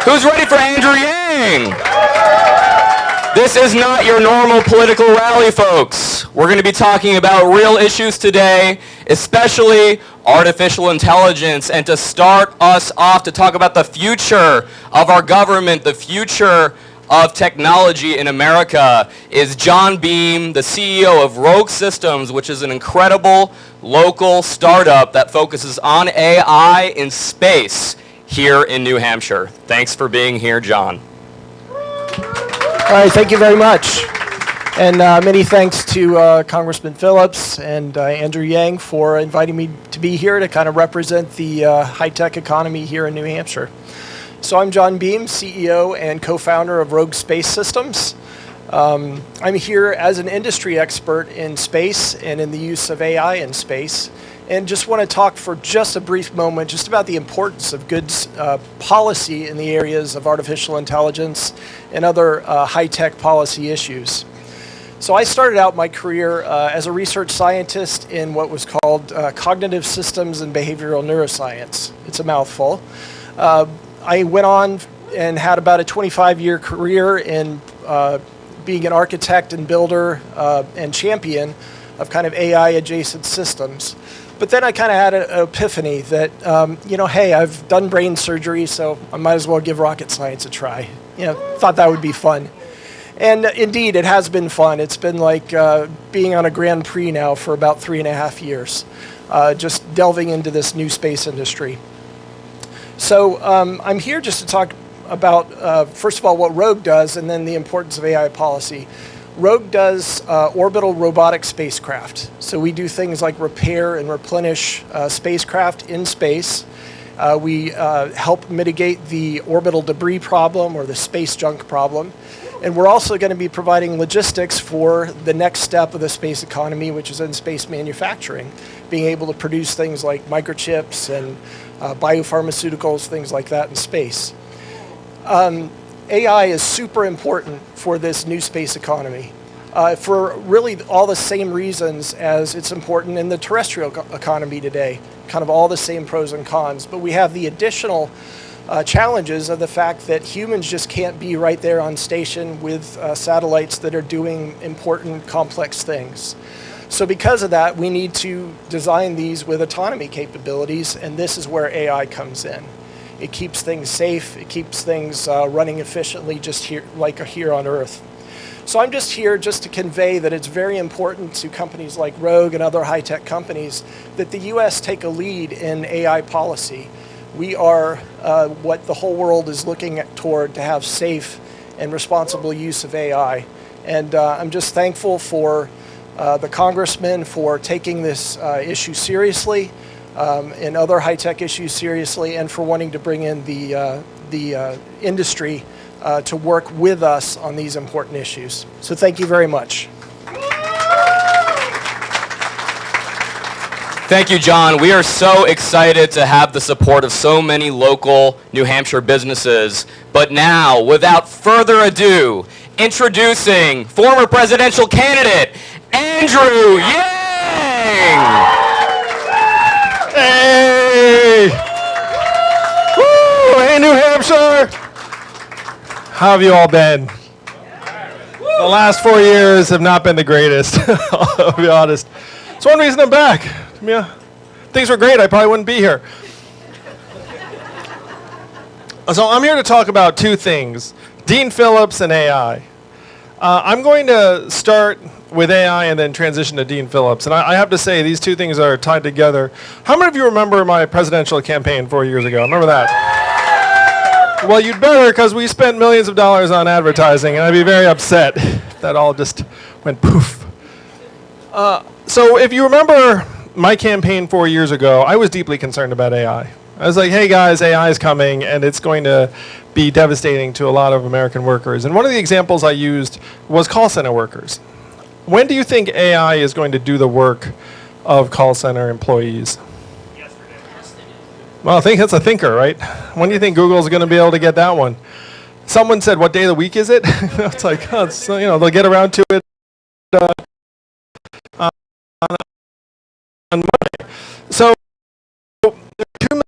Who's ready for Andrew Yang? This is not your normal political rally, folks. We're going to be talking about real issues today, especially artificial intelligence. And to start us off to talk about the future of our government, the future of technology in America, is John Beam, the CEO of Rogue Systems, which is an incredible local startup that focuses on AI in space here in New Hampshire. Thanks for being here, John. All right, thank you very much. And many thanks to Congressman Phillips and Andrew Yang for inviting me to be here to kind of represent the high-tech economy here in New Hampshire. So I'm John Beam, CEO and co-founder of Rogue Space Systems. I'm here as an industry expert in space and in the use of AI in space, and just want to talk for just a brief moment just about the importance of good policy in the areas of artificial intelligence and other high-tech policy issues. So I started out my career as a research scientist in what was called cognitive systems and behavioral neuroscience. It's a mouthful. I went on and had about a 25-year career in being an architect and builder and champion of kind of AI-adjacent systems. But then I kind of had an epiphany that, hey, I've done brain surgery, so I might as well give rocket science a try. Thought that would be fun. And indeed, it has been fun. It's been like being on a Grand Prix now for about 3.5 years, just delving into this new space industry. So I'm here just to talk about, first of all, what Rogue does, and then the importance of AI policy. Rogue does orbital robotic spacecraft. So we do things like repair and replenish spacecraft in space. We help mitigate the orbital debris problem or the space junk problem. And we're also going to be providing logistics for the next step of the space economy, which is in space manufacturing, being able to produce things like microchips and biopharmaceuticals, things like that in space. AI is super important for this new space economy for really all the same reasons as it's important in the terrestrial economy today, kind of all the same pros and cons. But we have the additional challenges of the fact that humans just can't be right there on station with satellites that are doing important, complex things. So because of that, we need to design these with autonomy capabilities, and this is where AI comes in. It keeps things safe, it keeps things running efficiently just here, like here on Earth. So I'm just here just to convey that it's very important to companies like Rogue and other high-tech companies that the US take a lead in AI policy. We are what the whole world is looking toward to have safe and responsible use of AI. And I'm just thankful for the congressman for taking this issue seriously, and other high-tech issues seriously, and for wanting to bring in the industry to work with us on these important issues. So thank you very much. Thank you, John. We are so excited to have the support of so many local New Hampshire businesses. But now, without further ado, introducing former presidential candidate Andrew Yang. Hey! Woo! Hey, New Hampshire! How have you all been? The last 4 years have not been the greatest, I'll be honest. It's one reason I'm back. Yeah, things were great, I probably wouldn't be here. So I'm here to talk about two things, Dean Phillips and AI. I'm going to start with AI and then transition to Dean Phillips. And I have to say, these two things are tied together. How many of you remember my presidential campaign 4 years ago? Remember that? Well, you'd better, because we spent millions of dollars on advertising, and I'd be very upset if that all just went poof. So if you remember my campaign 4 years ago, I was deeply concerned about AI. I was like, hey guys, AI is coming, and it's going to be devastating to a lot of American workers. And one of the examples I used was call center workers. When do you think AI is going to do the work of call center employees? Yesterday. Well, I think that's a thinker, right? When do you think Google's going to be able to get that one? Someone said, what day of the week is it? It's like, oh, it's, they'll get around to it on Monday. So there are 2 million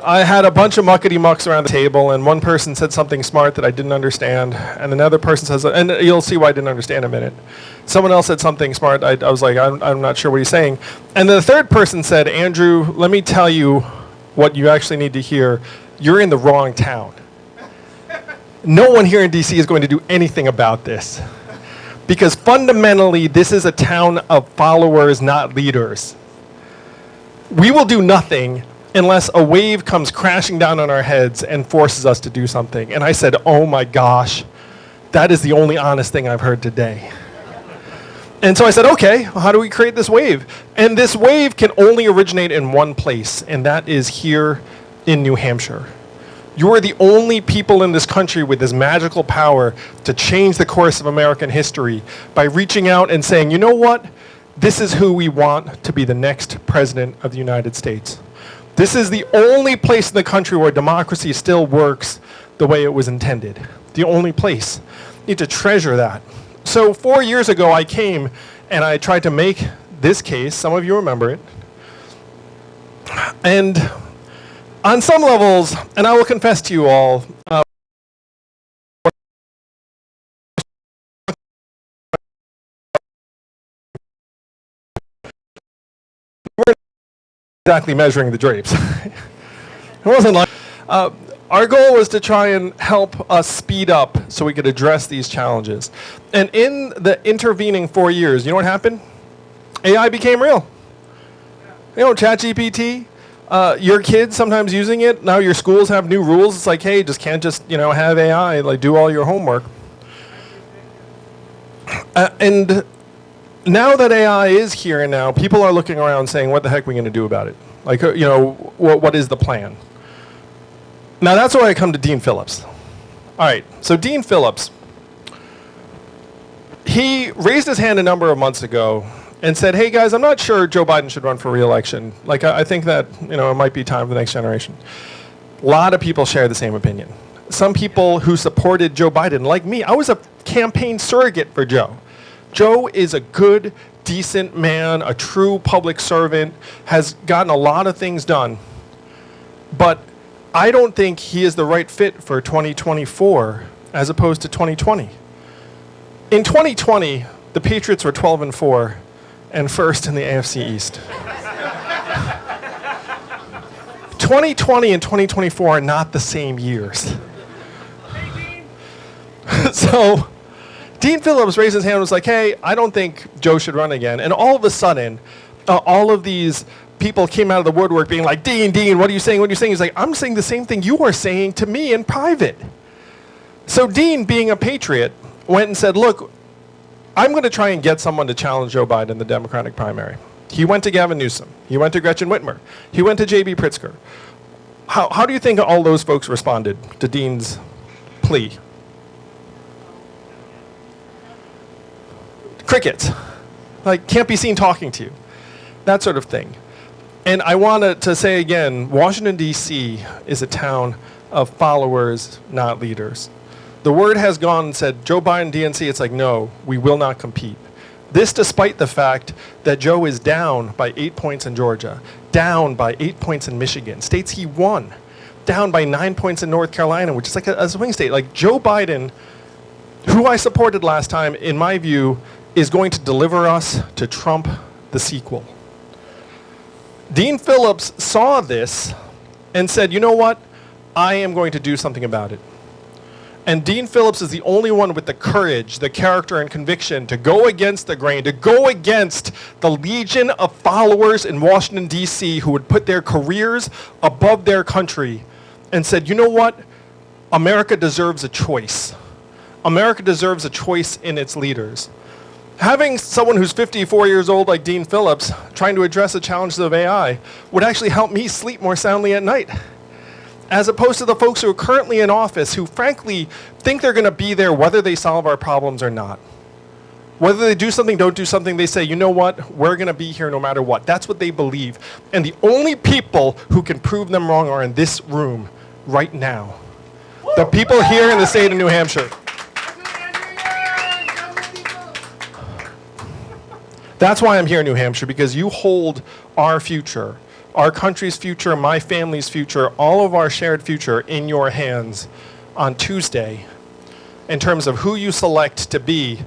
I had a bunch of muckety-mucks around the table, and one person said something smart that I didn't understand, and another person says, and you'll see why I didn't understand in a minute. Someone else said something smart. I was like, I'm not sure what he's saying. And the third person said, Andrew, let me tell you what you actually need to hear. You're in the wrong town. No one here in DC is going to do anything about this. Because fundamentally, this is a town of followers, not leaders. We will do nothing unless a wave comes crashing down on our heads and forces us to do something. And I said, oh my gosh, that is the only honest thing I've heard today. And so I said, okay, well, how do we create this wave? And this wave can only originate in one place, and that is here in New Hampshire. You are the only people in this country with this magical power to change the course of American history by reaching out and saying, you know what? This is who we want to be the next president of the United States. This is the only place in the country where democracy still works the way it was intended. The only place. You need to treasure that. So 4 years ago, I came and I tried to make this case. Some of you remember it. And on some levels, and I will confess to you all, exactly measuring the drapes. It wasn't like our goal was to try and help us speed up so we could address these challenges. And in the intervening 4 years, you know what happened? AI became real. You know, ChatGPT, your kids sometimes using it. Now your schools have new rules. It's like, hey, can't just have AI like do all your homework. And now that AI is here and now, people are looking around saying, what the heck are we going to do about it? Like, what is the plan? Now that's why I come to Dean Phillips. All right, so Dean Phillips, he raised his hand a number of months ago and said, hey guys, I'm not sure Joe Biden should run for re-election. Like, I think that, it might be time for the next generation. A lot of people share the same opinion. Some people who supported Joe Biden, like me, I was a campaign surrogate for Joe. Joe is a good, decent man, a true public servant, has gotten a lot of things done. But I don't think he is the right fit for 2024 as opposed to 2020. In 2020, the Patriots were 12-4 and first in the AFC East. 2020 and 2024 are not the same years. So Dean Phillips raised his hand and was like, hey, I don't think Joe should run again. And all of a sudden, all of these people came out of the woodwork being like, Dean, what are you saying? What are you saying? He's like, I'm saying the same thing you are saying to me in private. So Dean, being a patriot, went and said, look, I'm going to try and get someone to challenge Joe Biden in the Democratic primary. He went to Gavin Newsom. He went to Gretchen Whitmer. He went to J.B. Pritzker. How do you think all those folks responded to Dean's plea? Crickets. Like, can't be seen talking to you. That sort of thing. And I wanted to say again, Washington, D.C. is a town of followers, not leaders. The word has gone and said, Joe Biden, DNC, it's like, no, we will not compete. This despite the fact that Joe is down by 8 points in Georgia, down by 8 points in Michigan, states he won, down by 9 points in North Carolina, which is like a swing state. Like Joe Biden, who I supported last time, in my view, is going to deliver us to Trump, the sequel. Dean Phillips saw this and said, you know what? I am going to do something about it. And Dean Phillips is the only one with the courage, the character, and conviction to go against the grain, to go against the legion of followers in Washington, D.C. who would put their careers above their country and said, you know what? America deserves a choice. America deserves a choice in its leaders. Having someone who's 54 years old like Dean Phillips trying to address the challenges of AI would actually help me sleep more soundly at night, as opposed to the folks who are currently in office who frankly think they're going to be there whether they solve our problems or not. Whether they do something, don't do something, they say, you know what, we're going to be here no matter what. That's what they believe. And the only people who can prove them wrong are in this room right now. The people here in the state of New Hampshire. That's why I'm here in New Hampshire, because you hold our future. our country's future, my family's future, all of our shared future in your hands on Tuesday in terms of who you select to be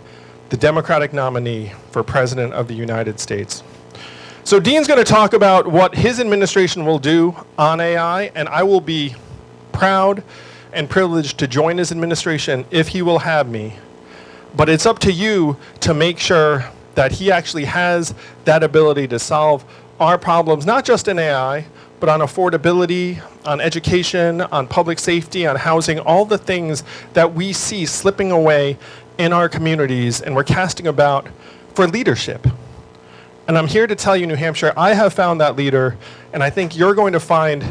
the Democratic nominee for President of the United States. So Dean's going to talk about what his administration will do on AI, and I will be proud and privileged to join his administration if he will have me. But it's up to you to make sure that he actually has that ability to solve our problems, not just in AI, but on affordability, on education, on public safety, on housing, all the things that we see slipping away in our communities, and we're casting about for leadership. And I'm here to tell you, New Hampshire, I have found that leader, and I think you're going to find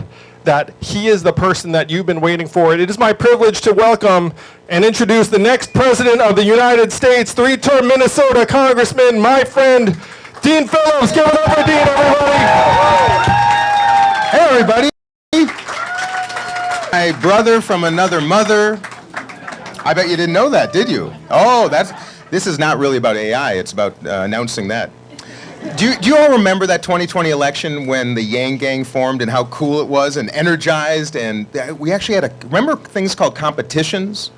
that he is the person that you've been waiting for. It is my privilege to welcome and introduce the next President of the United States, three-term Minnesota Congressman, my friend, Dean Phillips. Give it up for Dean, everybody. Hey, everybody. My brother from another mother. I bet you didn't know that, did you? Oh, this is not really about AI. It's about announcing that. Do you all remember that 2020 election when the Yang Gang formed and how cool it was and energized? And we actually had remember things called competitions?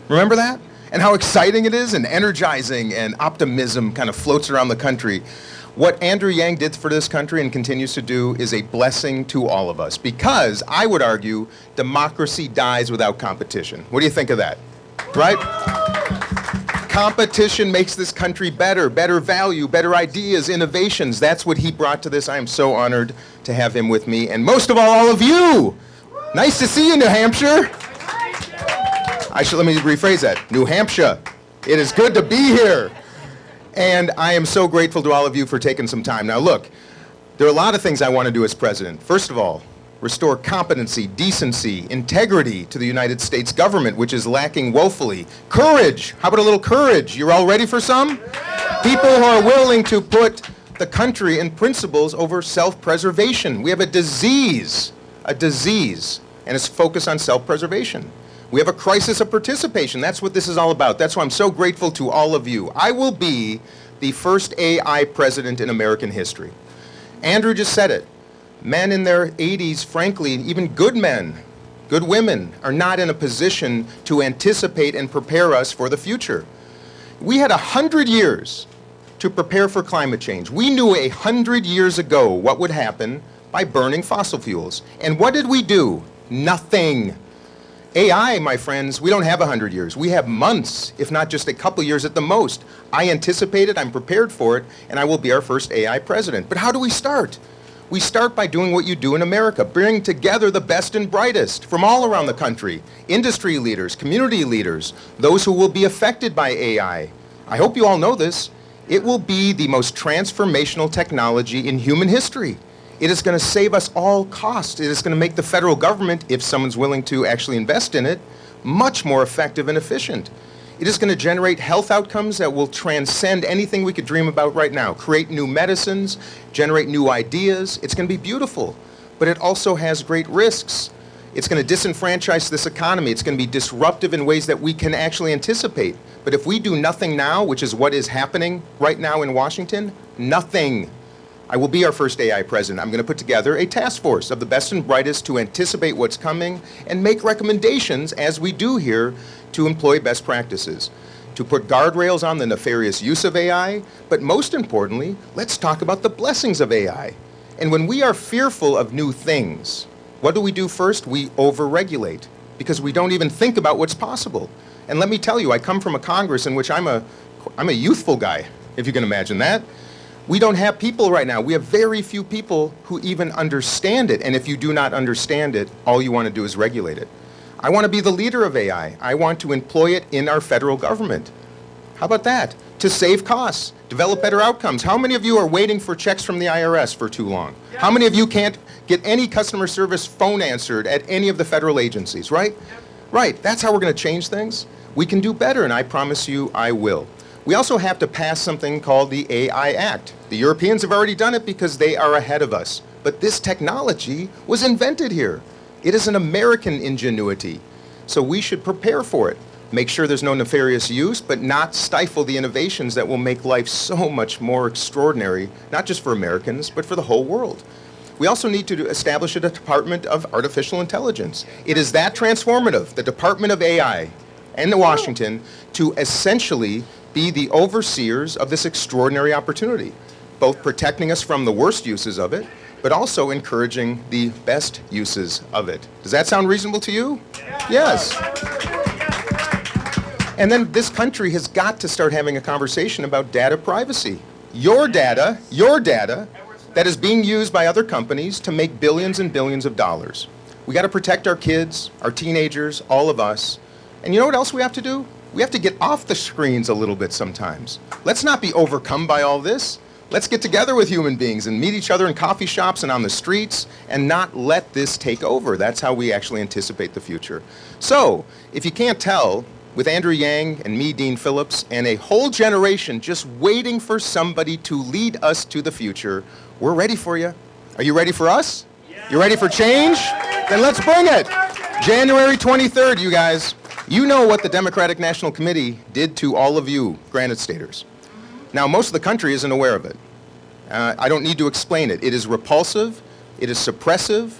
Remember that? And how exciting it is and energizing, and optimism kind of floats around the country. What Andrew Yang did for this country and continues to do is a blessing to all of us, because I would argue democracy dies without competition. What do you think of that? Right? Competition makes this country better value, better ideas, innovations. That's what he brought to this. I am so honored to have him with me. And most of all of you. Nice to see you, New Hampshire. Let me rephrase that. New Hampshire. It is good to be here. And I am so grateful to all of you for taking some time. Now look, there are a lot of things I want to do as president. First of all, restore competency, decency, integrity to the United States government, which is lacking woefully. Courage. How about a little courage? You're all ready for some? People who are willing to put the country and principles over self-preservation. We have a disease, and it's focused on self-preservation. We have a crisis of participation. That's what this is all about. That's why I'm so grateful to all of you. I will be the first AI president in American history. Andrew just said it. Men in their 80s, frankly, even good men, good women, are not in a position to anticipate and prepare us for the future. We had 100 years to prepare for climate change. We knew 100 years ago what would happen by burning fossil fuels. And what did we do? Nothing. AI, my friends, we don't have 100 years. We have months, if not just a couple years at the most. I anticipate it, I'm prepared for it, and I will be our first AI president. But how do we start? We start by doing what you do in America, bring together the best and brightest from all around the country, industry leaders, community leaders, those who will be affected by AI. I hope you all know this. It will be the most transformational technology in human history. It is going to save us all costs. It is going to make the federal government, if someone's willing to actually invest in it, much more effective and efficient. It is going to generate health outcomes that will transcend anything we could dream about right now, create new medicines, generate new ideas. It's going to be beautiful, but it also has great risks. It's going to disenfranchise this economy. It's going to be disruptive in ways that we can actually anticipate. But if we do nothing now, which is what is happening right now in Washington, nothing. I will be our first AI president. I'm going to put together a task force of the best and brightest to anticipate what's coming and make recommendations, as we do here, to employ best practices, to put guardrails on the nefarious use of AI, but most importantly, let's talk about the blessings of AI. And when we are fearful of new things, what do we do first? We overregulate, because we don't even think about what's possible. And let me tell you, I come from a Congress in which I'm a youthful guy, if you can imagine that. We don't have people right now. We have very few people who even understand it. And if you do not understand it, all you want to do is regulate it. I want to be the leader of AI. I want to employ it in our federal government. How about that? To save costs, develop better outcomes. How many of you are waiting for checks from the IRS for too long? Yep. How many of you can't get any customer service phone answered at any of the federal agencies, right? Yep. Right, that's how we're going to change things. We can do better, and I promise you I will. We also have to pass something called the AI Act. The Europeans have already done it because they are ahead of us. But this technology was invented here. It is an American ingenuity. So we should prepare for it. Make sure there's no nefarious use, but not stifle the innovations that will make life so much more extraordinary, not just for Americans, but for the whole world. We also need to establish a Department of Artificial Intelligence. It is that transformative, the Department of AI in Washington, to essentially be the overseers of this extraordinary opportunity, both protecting us from the worst uses of it, but also encouraging the best uses of it. Does that sound reasonable to you? Yes. And then this country has got to start having a conversation about data privacy. Your data that is being used by other companies to make billions and billions of dollars. We got to protect our kids, our teenagers, all of us. And you know what else we have to do? We have to get off the screens a little bit sometimes. Let's not be overcome by all this. Let's get together with human beings and meet each other in coffee shops and on the streets and not let this take over. That's how we actually anticipate the future. So, if you can't tell, with Andrew Yang and me, Dean Phillips, and a whole generation just waiting for somebody to lead us to the future, we're ready for you. Are you ready for us? You ready for change? Then let's bring it. January 23rd, you guys. You know what the Democratic National Committee did to all of you, Granite Staters. Now, most of the country isn't aware of it. I don't need to explain it. It is repulsive. It is suppressive.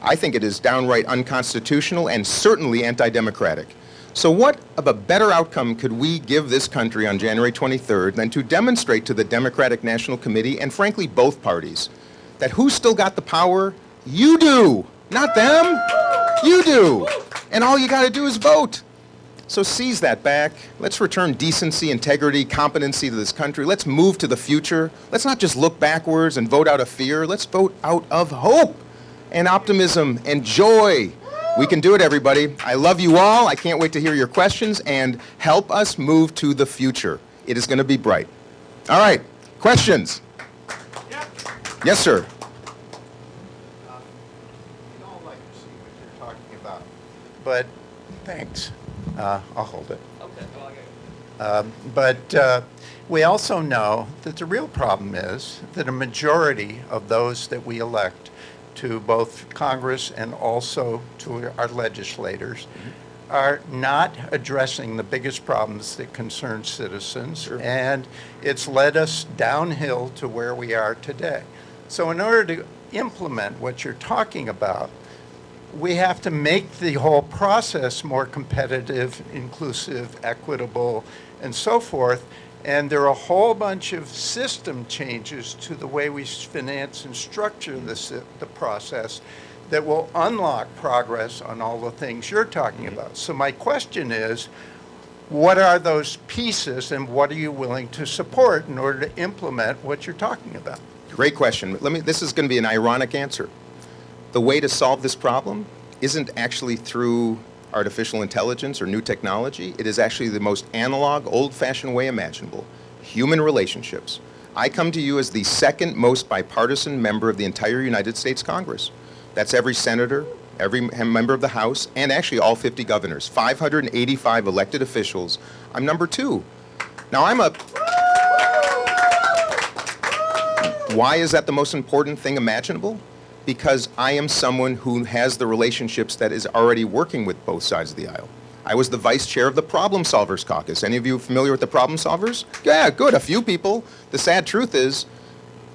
I think it is downright unconstitutional and certainly anti-democratic. So what of a better outcome could we give this country on January 23rd than to demonstrate to the Democratic National Committee, and frankly both parties, that who's still got the power? You do, not them. You do. And all you got to do is vote. So seize that back. Let's return decency, integrity, competency to this country. Let's move to the future. Let's not just look backwards and vote out of fear. Let's vote out of hope and optimism and joy. We can do it, everybody. I love you all. I can't wait to hear your questions and help us move to the future. It is going to be bright. All right, questions? Yes, sir. We don't like to see what you're talking about, but thanks. I'll hold it. Okay. But we also know that the real problem is that a majority of those that we elect to both Congress and also to our legislators are not addressing the biggest problems that concern citizens, and it's led us downhill to where we are today. So in order to implement what you're talking about, we have to make the whole process more competitive, inclusive, equitable, and so forth. And there are a whole bunch of system changes to the way we finance and structure the process that will unlock progress on all the things you're talking about. So my question is, what are those pieces and what are you willing to support in order to implement what you're talking about? Great question. This is going to be an ironic answer. The way to solve this problem isn't actually through artificial intelligence or new technology. It is actually the most analog, old-fashioned way imaginable. Human relationships. I come to you as the second most bipartisan member of the entire United States Congress. That's every senator, every member of the House, and actually all 50 governors. 585 elected officials. I'm number 2. Now why is that the most important thing imaginable? Because I am someone who has the relationships that is already working with both sides of the aisle. I was the vice chair of the Problem Solvers Caucus. Any of you familiar with the Problem Solvers? Yeah, good, a few people. The sad truth is,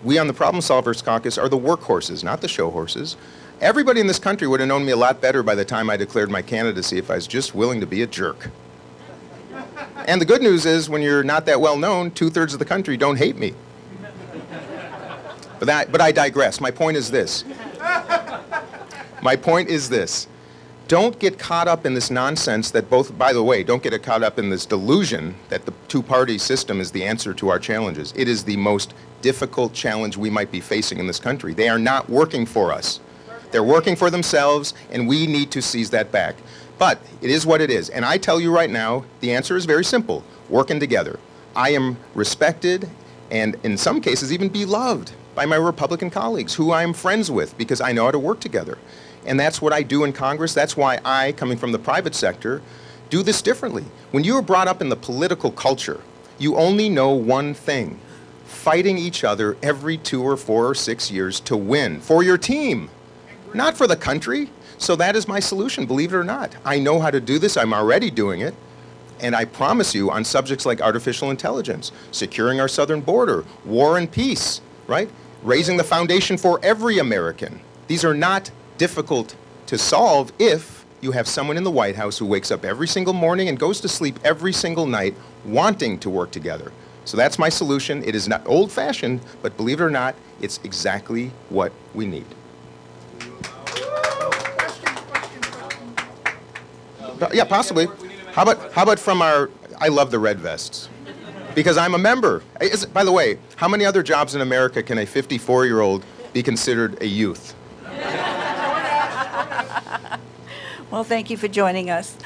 we on the Problem Solvers Caucus are the workhorses, not the show horses. Everybody in this country would have known me a lot better by the time I declared my candidacy if I was just willing to be a jerk. And the good news is, when you're not that well known, 2/3 of the country don't hate me. But I digress. My point is this. My point is this. Don't get caught up in this nonsense that by the way, don't get caught up in this delusion that the two-party system is the answer to our challenges. It is the most difficult challenge we might be facing in this country. They are not working for us. They're working for themselves, and we need to seize that back. But it is what it is. And I tell you right now, the answer is very simple. Working together. I am respected and in some cases even beloved by my Republican colleagues who I am friends with because I know how to work together. And that's what I do in Congress. That's why I, coming from the private sector, do this differently. When you are brought up in the political culture, you only know one thing: fighting each other every 2 or 4 or 6 years to win for your team, not for the country. So that is my solution, believe it or not. I know how to do this. I'm already doing it. And I promise you, on subjects like artificial intelligence, securing our southern border, war and peace, right? raising the foundation for every American. These are not difficult to solve if you have someone in the White House who wakes up every single morning and goes to sleep every single night wanting to work together. So that's my solution. It is not old-fashioned, but believe it or not, it's exactly what we need. Yeah, possibly. How about from our, I love the red vests, because I'm a member. By the way, how many other jobs in America can a 54-year-old be considered a youth? Well, thank you for joining us.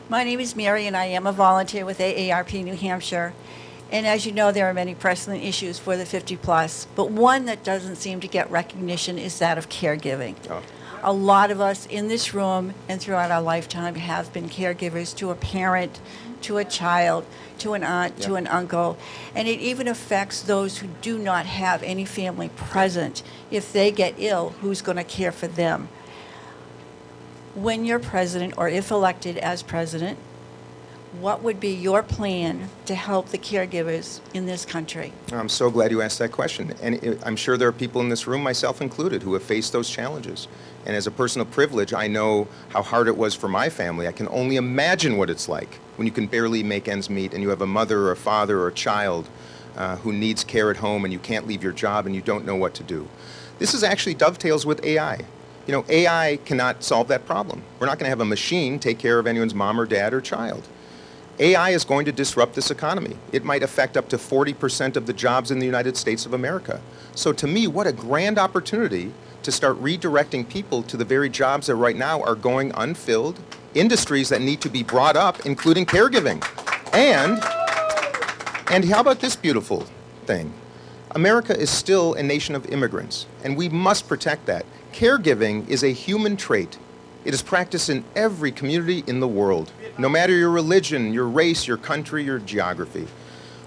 My name is Mary, and I am a volunteer with AARP New Hampshire. And as you know, there are many pressing issues for the 50-plus, but one that doesn't seem to get recognition is that of caregiving. Oh. A lot of us in this room and throughout our lifetime have been caregivers to a parent, to a child, to an aunt, to an uncle, and it even affects those who do not have any family present. If they get ill, who's going to care for them? When you're president, or if elected as president, what would be your plan to help the caregivers in this country? I'm so glad you asked that question. And I'm sure there are people in this room, myself included, who have faced those challenges. And as a person of privilege, I know how hard it was for my family. I can only imagine what it's like when you can barely make ends meet and you have a mother or a father or a child who needs care at home and you can't leave your job and you don't know what to do. This is actually dovetails with AI. You know, AI cannot solve that problem. We're not going to have a machine take care of anyone's mom or dad or child. AI is going to disrupt this economy. It might affect up to 40% of the jobs in the United States of America. So to me, what a grand opportunity to start redirecting people to the very jobs that right now are going unfilled, industries that need to be brought up, including caregiving. And how about this beautiful thing? America is still a nation of immigrants, and we must protect that. Caregiving is a human trait. It is practiced in every community in the world, no matter your religion, your race, your country, your geography.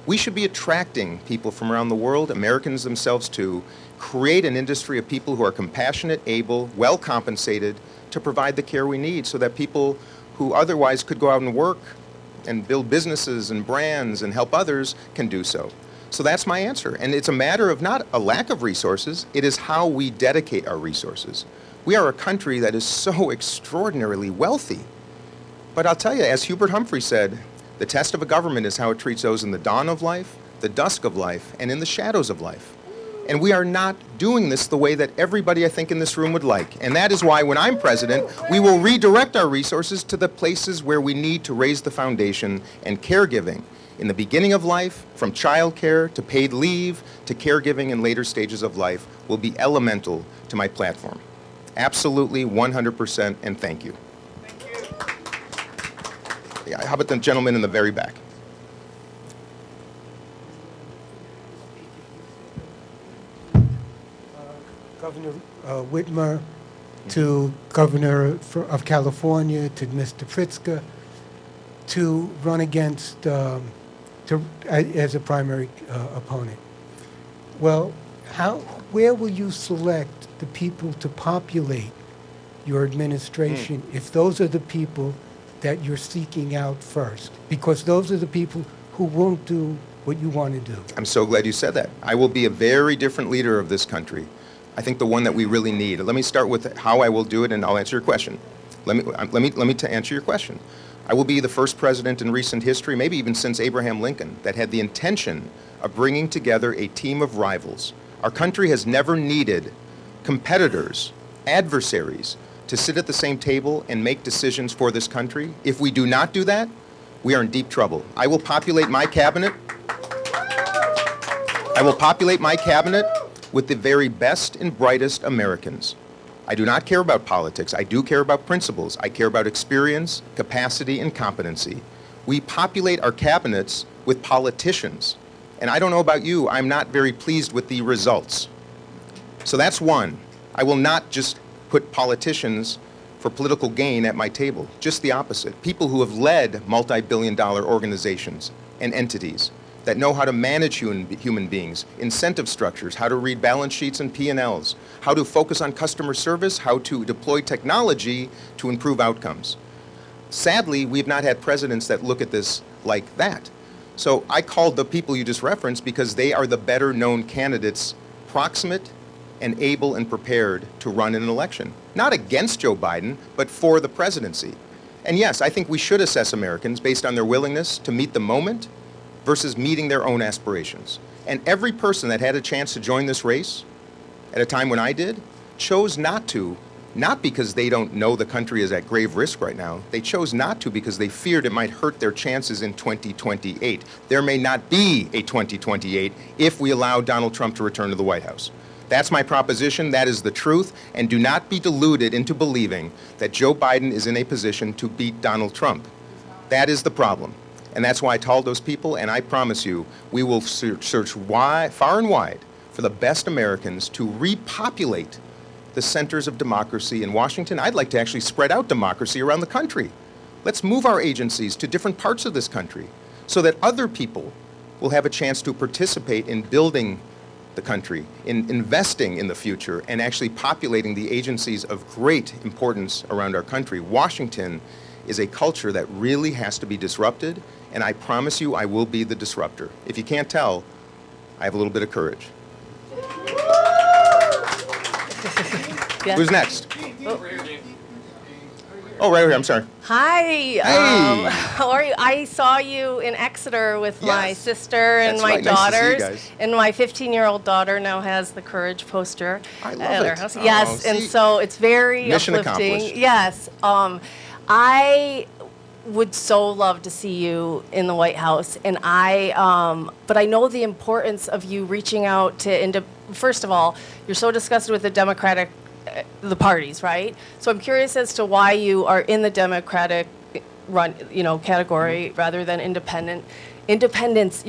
We should be attracting people from around the world, Americans themselves too, create an industry of people who are compassionate, able, well compensated to provide the care we need so that people who otherwise could go out and work and build businesses and brands and help others can do so. So that's my answer. And it's a matter of not a lack of resources, it is how we dedicate our resources. We are a country that is so extraordinarily wealthy. But I'll tell you, as Hubert Humphrey said, the test of a government is how it treats those in the dawn of life, the dusk of life, and in the shadows of life. And we are not doing this the way that everybody, I think, in this room would like. And that is why when I'm president, we will redirect our resources to the places where we need to raise the foundation, and caregiving in the beginning of life, from childcare to paid leave to caregiving in later stages of life, will be elemental to my platform. Absolutely, 100%, and thank you. Yeah, how about the gentleman in the very back? Governor Whitmer, to Governor of California, to Mr. Pritzker, to run against as a primary opponent. Well, where will you select the people to populate your administration if those are the people that you're seeking out first? Because those are the people who won't do what you want to do. I'm so glad you said that. I will be a very different leader of this country. I think the one that we really need. Let me start with how I will do it, and I'll answer your question. Let me answer your question. I will be the first president in recent history, maybe even since Abraham Lincoln, that had the intention of bringing together a team of rivals. Our country has never needed competitors, adversaries, to sit at the same table and make decisions for this country. If we do not do that, we are in deep trouble. I will populate my cabinet. With the very best and brightest Americans. I do not care about politics. I do care about principles. I care about experience, capacity, and competency. We populate our cabinets with politicians. And I don't know about you, I'm not very pleased with the results. So that's one. I will not just put politicians for political gain at my table. Just the opposite. People who have led multi-billion-dollar organizations and entities that know how to manage human beings, incentive structures, how to read balance sheets and P&Ls, how to focus on customer service, how to deploy technology to improve outcomes. Sadly, we've not had presidents that look at this like that. So I called the people you just referenced because they are the better known candidates, proximate and able and prepared to run in an election. Not against Joe Biden, but for the presidency. And yes, I think we should assess Americans based on their willingness to meet the moment versus meeting their own aspirations. And every person that had a chance to join this race at a time when I did chose not to, not because they don't know the country is at grave risk right now. They chose not to because they feared it might hurt their chances in 2028. There may not be a 2028 if we allow Donald Trump to return to the White House. That's my proposition. That is the truth. And do not be deluded into believing that Joe Biden is in a position to beat Donald Trump. That is the problem. And that's why I told those people, and I promise you, we will search far and wide for the best Americans to repopulate the centers of democracy in Washington. I'd like to actually spread out democracy around the country. Let's move our agencies to different parts of this country so that other people will have a chance to participate in building the country, in investing in the future, and actually populating the agencies of great importance around our country. Washington is a culture that really has to be disrupted, and I promise you I will be the disruptor. If you can't tell, I have a little bit of courage. Yes. Who's next? Oh, right over here, I'm sorry. Hi. Hey. How are you? I saw you in Exeter with my Yes. sister and That's my right. Nice to see you daughters. guys. And my 15-year-old daughter now has the Courage poster I love at her it. house. Oh, Yes, and see? so it's very Mission uplifting. accomplished. Yes. I would so love to see you in the White House, and but I know the importance of you reaching out to. First of all, you're so disgusted with the Democratic, the parties, right? So I'm curious as to why you are in the Democratic category rather than independent. Independence,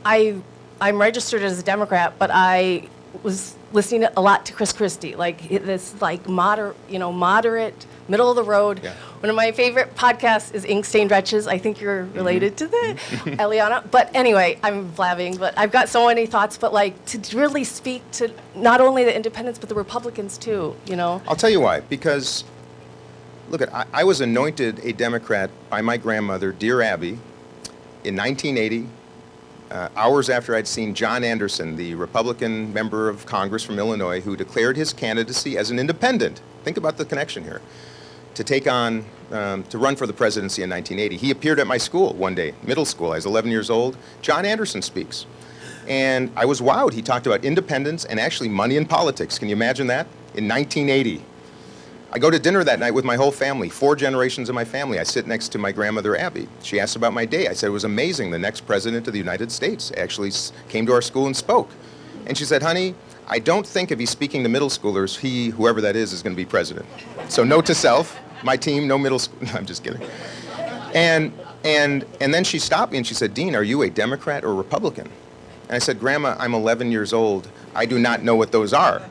I'm registered as a Democrat, but I was listening a lot to Chris Christie, moderate, middle of the road. Yeah. One of my favorite podcasts is Ink Stained Wretches. I think you're related to the Eliana. But anyway, I'm blabbing, but I've got so many thoughts, but to really speak to not only the independents, but the Republicans too, I'll tell you why. Because, look, I was anointed a Democrat by my grandmother, Dear Abby, in 1980, hours after I'd seen John Anderson, the Republican member of Congress from Illinois, who declared his candidacy as an independent. Think about the connection here. To take on, to run for the presidency in 1980. He appeared at my school one day, middle school. I was 11 years old. John Anderson speaks. And I was wowed. He talked about independence and actually money in politics. Can you imagine that? In 1980. I go to dinner that night with my whole family, 4 generations of my family. I sit next to my grandmother, Abby. She asked about my day. I said it was amazing. The next president of the United States actually came to our school and spoke. And she said, honey, I don't think if he's speaking to middle schoolers, whoever that is going to be president. So note to self, my team, no middle school. I'm just kidding. And then she stopped me and she said, Dean, are you a Democrat or Republican? And I said, Grandma, I'm 11 years old. I do not know what those are.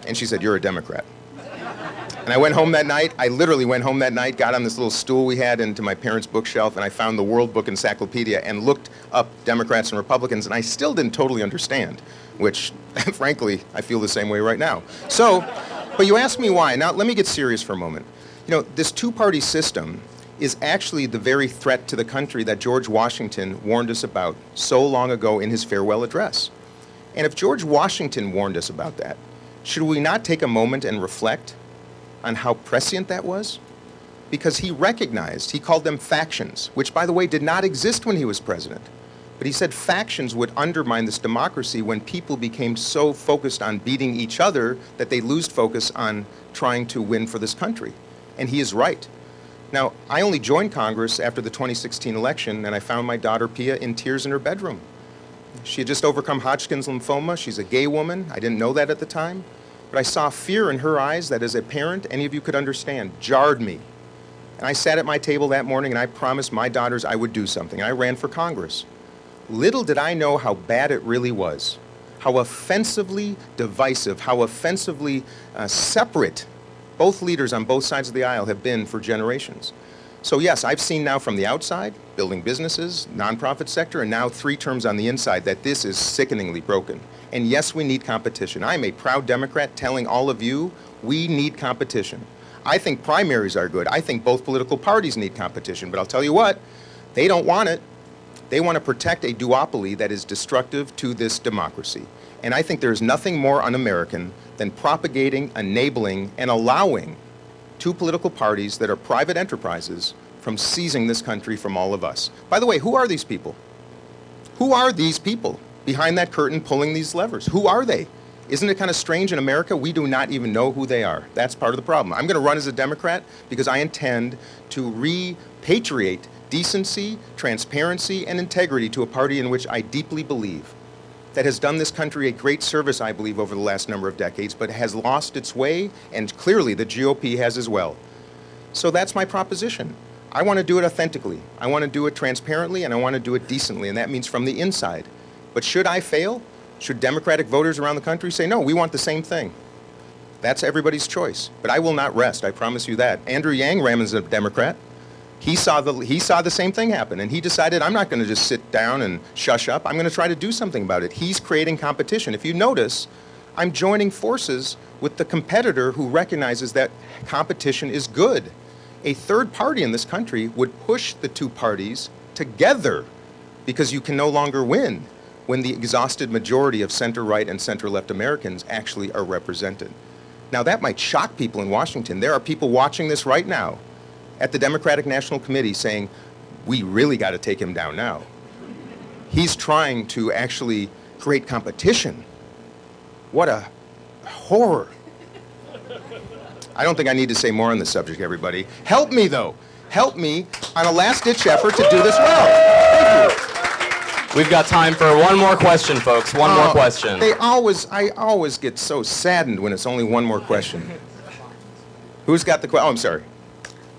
And she said, you're a Democrat. And I went home that night. I literally went home that night, got on this little stool we had into my parents' bookshelf, and I found the World Book Encyclopedia and looked up Democrats and Republicans, and I still didn't totally understand, which, frankly, I feel the same way right now. So, but you ask me why. Now, let me get serious for a moment. This two-party system is actually the very threat to the country that George Washington warned us about so long ago in his farewell address. And if George Washington warned us about that, should we not take a moment and reflect on how prescient that was? Because he called them factions, which, by the way, did not exist when he was president. But he said factions would undermine this democracy when people became so focused on beating each other that they lose focus on trying to win for this country. And he is right. Now, I only joined Congress after the 2016 election, and I found my daughter Pia in tears in her bedroom. She had just overcome Hodgkin's lymphoma. She's a gay woman. I didn't know that at the time. But I saw fear in her eyes that, as a parent, any of you could understand, jarred me. And I sat at my table that morning and I promised my daughters I would do something. And I ran for Congress. Little did I know how bad it really was, how offensively divisive, how offensively separate both leaders on both sides of the aisle have been for generations. So yes, I've seen now from the outside, building businesses, nonprofit sector, and now 3 terms on the inside, that this is sickeningly broken. And yes, we need competition. I'm a proud Democrat telling all of you, we need competition. I think primaries are good. I think both political parties need competition. But I'll tell you what, they don't want it. They want to protect a duopoly that is destructive to this democracy. And I think there is nothing more un-American than propagating, enabling, and allowing two political parties that are private enterprises from seizing this country from all of us. By the way, who are these people? Who are these people behind that curtain pulling these levers? Who are they? Isn't it kind of strange in America? We do not even know who they are. That's part of the problem. I'm going to run as a Democrat because I intend to repatriate decency, transparency, and integrity to a party in which I deeply believe, that has done this country a great service, I believe, over the last number of decades, but has lost its way, and clearly the GOP has as well. So that's my proposition. I want to do it authentically. I want to do it transparently, and I want to do it decently, and that means from the inside. But should I fail? Should Democratic voters around the country say, no, we want the same thing? That's everybody's choice. But I will not rest, I promise you that. Andrew Yang ran as a Democrat. He saw the same thing happen, and he decided, I'm not going to just sit down and shush up. I'm going to try to do something about it. He's creating competition. If you notice, I'm joining forces with the competitor who recognizes that competition is good. A third party in this country would push the two parties together because you can no longer win when the exhausted majority of center-right and center-left Americans actually are represented. Now, that might shock people in Washington. There are people watching this right now at the Democratic National Committee saying, we really got to take him down now. He's trying to actually create competition. What a horror. I don't think I need to say more on this subject, everybody. Help me, though. Help me on a last-ditch effort to do this well. Thank you. We've got time for one more question, folks. One more question. I always get so saddened when it's only one more question. Who's got the question? Oh, I'm sorry.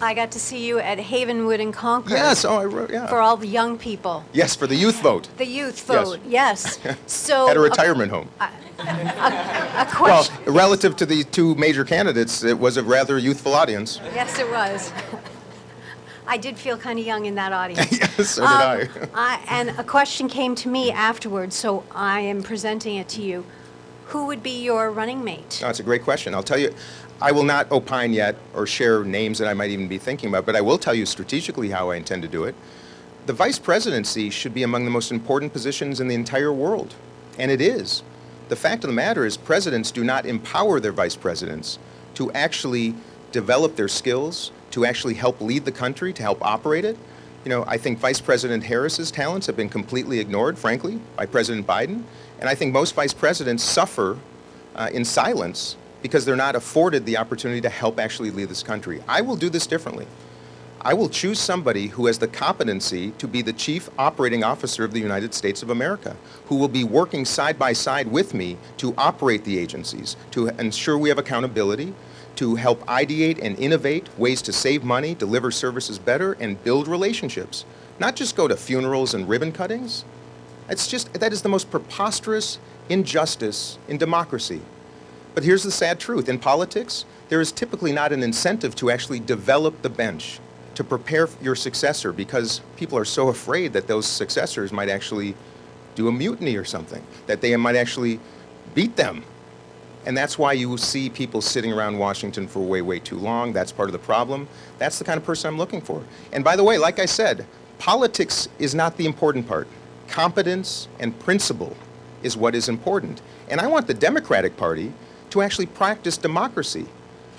I got to see you at Havenwood and Concord. Yes, I wrote, yeah. For all the young people. Yes, for the youth vote. The youth vote, yes. So at a retirement home. A question. Well, relative to the two major candidates, it was a rather youthful audience. Yes, it was. I did feel kind of young in that audience. Yes, so did And a question came to me afterwards, so I am presenting it to you. Who would be your running mate? No, it's a great question. I'll tell you, I will not opine yet or share names that I might even be thinking about, but I will tell you strategically how I intend to do it. The vice presidency should be among the most important positions in the entire world, and it is. The fact of the matter is presidents do not empower their vice presidents to actually develop their skills, to actually help lead the country, to help operate it. You know, I think Vice President Harris's talents have been completely ignored, frankly, by President Biden. And I think most vice presidents suffer in silence because they're not afforded the opportunity to help actually lead this country. I will do this differently. I will choose somebody who has the competency to be the chief operating officer of the United States of America, who will be working side by side with me to operate the agencies, to ensure we have accountability, to help ideate and innovate ways to save money, deliver services better, and build relationships. Not just go to funerals and ribbon cuttings. That is the most preposterous injustice in democracy. But here's the sad truth. In politics, there is typically not an incentive to actually develop the bench, to prepare your successor, because people are so afraid that those successors might actually do a mutiny or something, that they might actually beat them. And that's why you see people sitting around Washington for way, way too long. That's part of the problem. That's the kind of person I'm looking for. And by the way, like I said, politics is not the important part. Competence and principle is what is important. And I want the Democratic Party to actually practice democracy,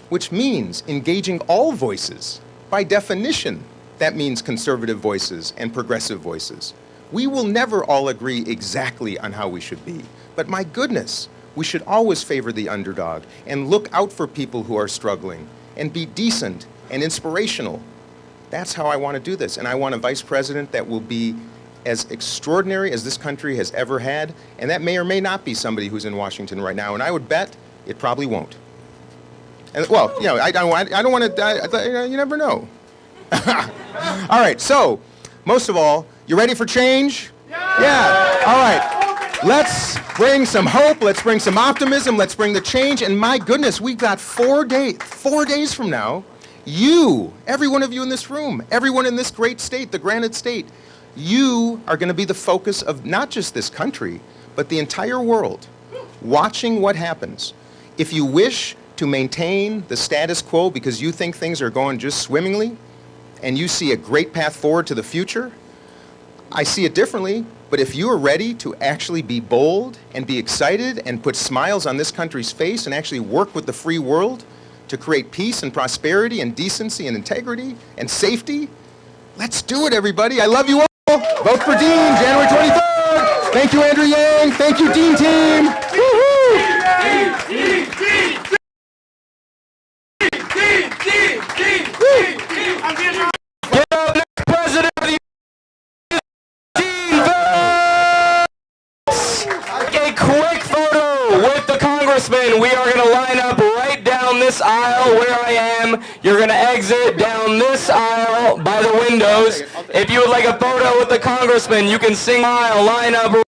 which means engaging all voices. By definition, that means conservative voices and progressive voices. We will never all agree exactly on how we should be. But my goodness, we should always favor the underdog and look out for people who are struggling and be decent and inspirational. That's how I want to do this. And I want a vice president that will be as extraordinary as this country has ever had. And that may or may not be somebody who's in Washington right now. And I would bet it probably won't. And, well, you know, I don't want to, you never know. All right, so, most of all, you ready for change? Yeah. All right. Let's bring some hope, let's bring some optimism, let's bring the change, and my goodness, we've got 4 days from now, you, every one of you in this room, everyone in this great state, the granite state, you are going to be the focus of not just this country, but the entire world, watching what happens. If you wish to maintain the status quo because you think things are going just swimmingly, and you see a great path forward to the future, I see it differently, but if you are ready to actually be bold and be excited and put smiles on this country's face and actually work with the free world to create peace and prosperity and decency and integrity and safety, let's do it, everybody. I love you all. Vote for Dean, January 23rd. Thank you, Andrew Yang. Thank you, Dean team. Get up, next president of the Dean Phillips. A quick photo with the congressman. We are going to line up right down this aisle where I am. You're going to exit down this aisle by the windows. If you would like a photo with the congressman, you can sing aisle, line up